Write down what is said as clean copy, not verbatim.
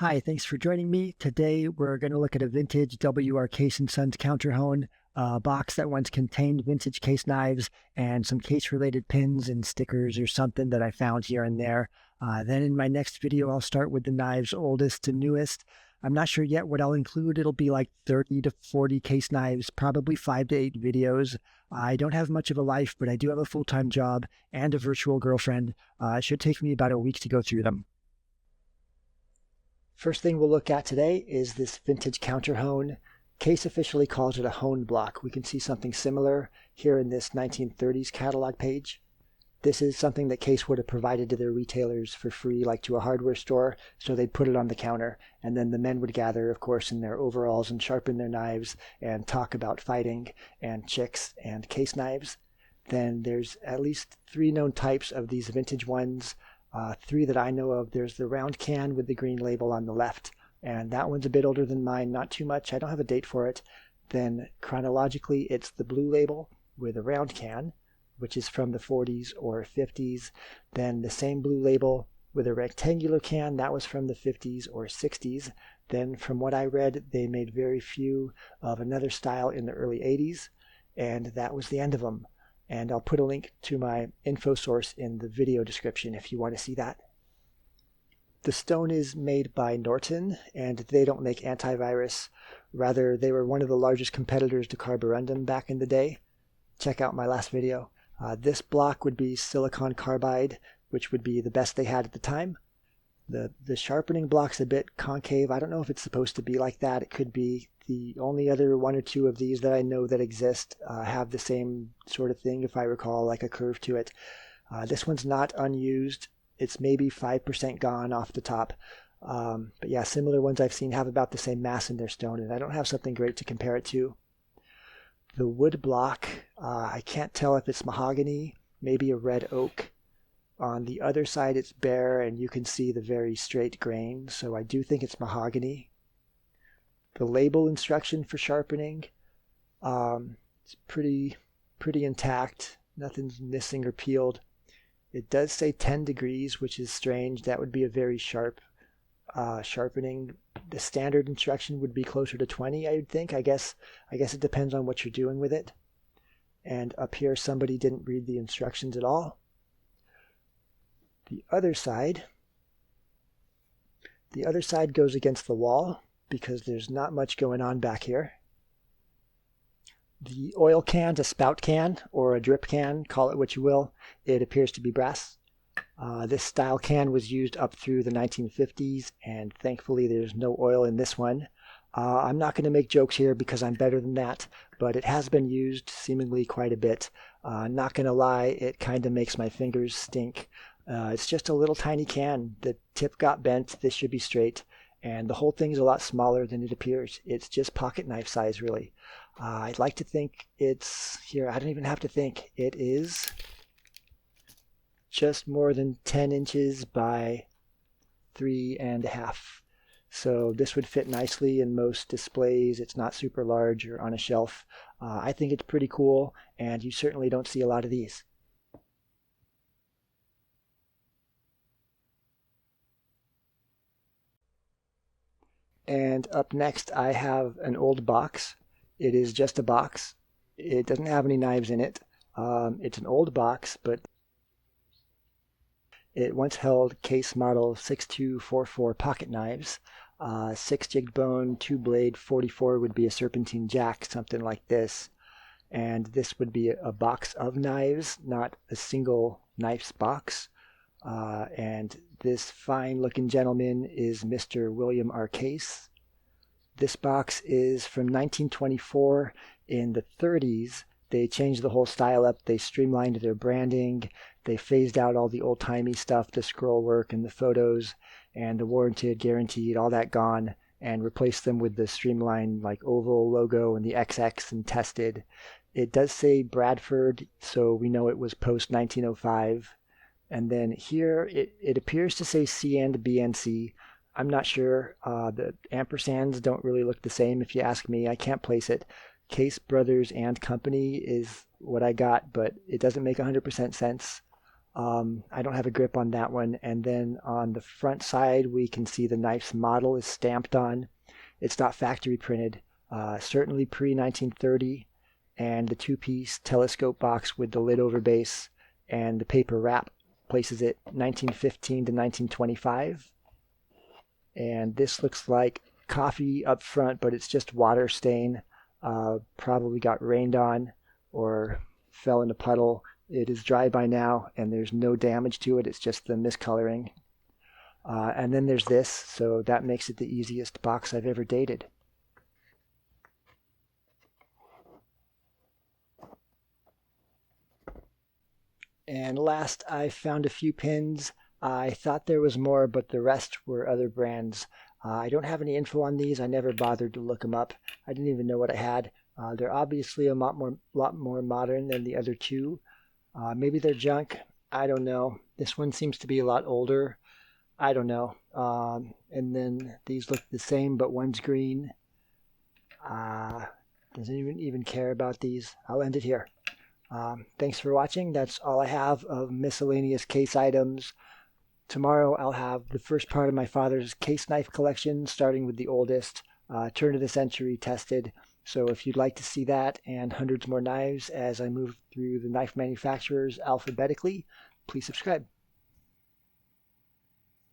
Hi, thanks for joining me. Today we're going to look at a vintage W.R. Case & Sons counterhone, a box that once contained vintage case knives and some case-related pins and stickers or something that I found here and there. Then in my next video, I'll start with the knives oldest to newest. I'm not sure yet what I'll include. It'll be like 30 to 40 case knives, probably 5 to 8 videos. I don't have much of a life, but I do have a full-time job and a virtual girlfriend. It should take me about a week to go through them. First thing we'll look at today is this vintage counter hone. Case officially calls it a hone block. We can see something similar here in this 1930s catalog page. This is something that Case would have provided to their retailers for free, like to a hardware store, so they'd put it on the counter, and then the men would gather, of course, in their overalls and sharpen their knives and talk about fighting and chicks and case knives. Then there's at least 3 known types of these vintage ones. 3 that I know of. There's the round can with the green label on the left, and that one's a bit older than mine, not too much. I don't have a date for it. Then chronologically, it's the blue label with a round can, which is from the 40s or 50s. Then the same blue label with a rectangular can, that was from the 50s or 60s. Then from what I read, they made very few of another style in the early 80s, and that was the end of them. And I'll put a link to my info source in the video description if you want to see that. The stone is made by Norton, and they don't make antivirus. Rather, they were one of the largest competitors to carborundum back in the day. Check out my last video. This block would be silicon carbide, which would be the best they had at the time. The sharpening block's a bit concave. I don't know if it's supposed to be like that. It could be. The only other 1 or 2 of these that I know that exist have the same sort of thing, if I recall, like a curve to it. This one's not unused. It's maybe 5% gone off the top. But yeah, similar ones I've seen have about the same mass in their stone, and I don't have something great to compare it to. The wood block, I can't tell if it's mahogany, maybe a red oak. On the other side it's bare, and you can see the very straight grain, so I do think it's mahogany. The label instruction for sharpening, it's pretty intact. Nothing's missing or peeled. It does say 10 degrees, which is strange. That would be a very sharp sharpening. The standard instruction would be closer to 20, I would think. I guess it depends on what you're doing with it. And up here, somebody didn't read the instructions at all. The other side goes against the wall, because there's not much going on back here. The oil can's a spout can or a drip can, call it what you will. It appears to be brass. This style can was used up through the 1950s, and thankfully there's no oil in this one. I'm not going to make jokes here because I'm better than that, but it has been used seemingly quite a bit. Not going to lie, it kind of makes my fingers stink. It's just a little tiny can. The tip got bent. This should be straight. And the whole thing's a lot smaller than it appears. It's just pocket knife size, really. I'd like to think it's, here, I don't even have to think. It is just more than 10 inches by 3.5. So this would fit nicely in most displays. It's not super large or on a shelf. I think it's pretty cool, and you certainly don't see a lot of these. And up next, I have an old box. It is just a box. It doesn't have any knives in it. It's an old box, but it once held Case model 6244 pocket knives. 6 jigged bone, 2 blade, 44 would be a Serpentine jack, something like this. And this would be a box of knives, not a single knife's box. And this fine-looking gentleman is Mr. William R. Case. This box is from 1924. In the 30s, they changed the whole style up. They streamlined their branding. They phased out all the old-timey stuff, the scroll work and the photos, and the warranted, guaranteed, all that gone, and replaced them with the streamlined like oval logo and the XX and tested. It does say Bradford, so we know it was post-1905. And then here, it appears to say C and BNC. I'm not sure. The ampersands don't really look the same if you ask me. I can't place it. Case Brothers and Company is what I got, but it doesn't make 100% sense. I don't have a grip on that one. And then on the front side, we can see the knife's model is stamped on. It's not factory printed, certainly pre-1930, and the two-piece telescope box with the lid over base and the paper wrap places it 1915 to 1925. And this looks like coffee up front, but it's just water stain. Probably got rained on or fell in a puddle. It is dry by now, and there's no damage to it. It's just the miscoloring. And then there's this, so that makes it the easiest box I've ever dated. And last, I found a few pins. I thought there was more, but the rest were other brands. I don't have any info on these. I never bothered to look them up. I didn't even know what I had. They're obviously a lot more modern than the other two. Maybe they're junk. I don't know. This one seems to be a lot older. I don't know. And then these look the same, but one's green. Doesn't even care about these. I'll end it here. Thanks for watching. That's all I have of miscellaneous case items. Tomorrow I'll have the first part of my father's case knife collection, starting with the oldest, turn of the century tested. So if you'd like to see that and hundreds more knives as I move through the knife manufacturers alphabetically, please subscribe.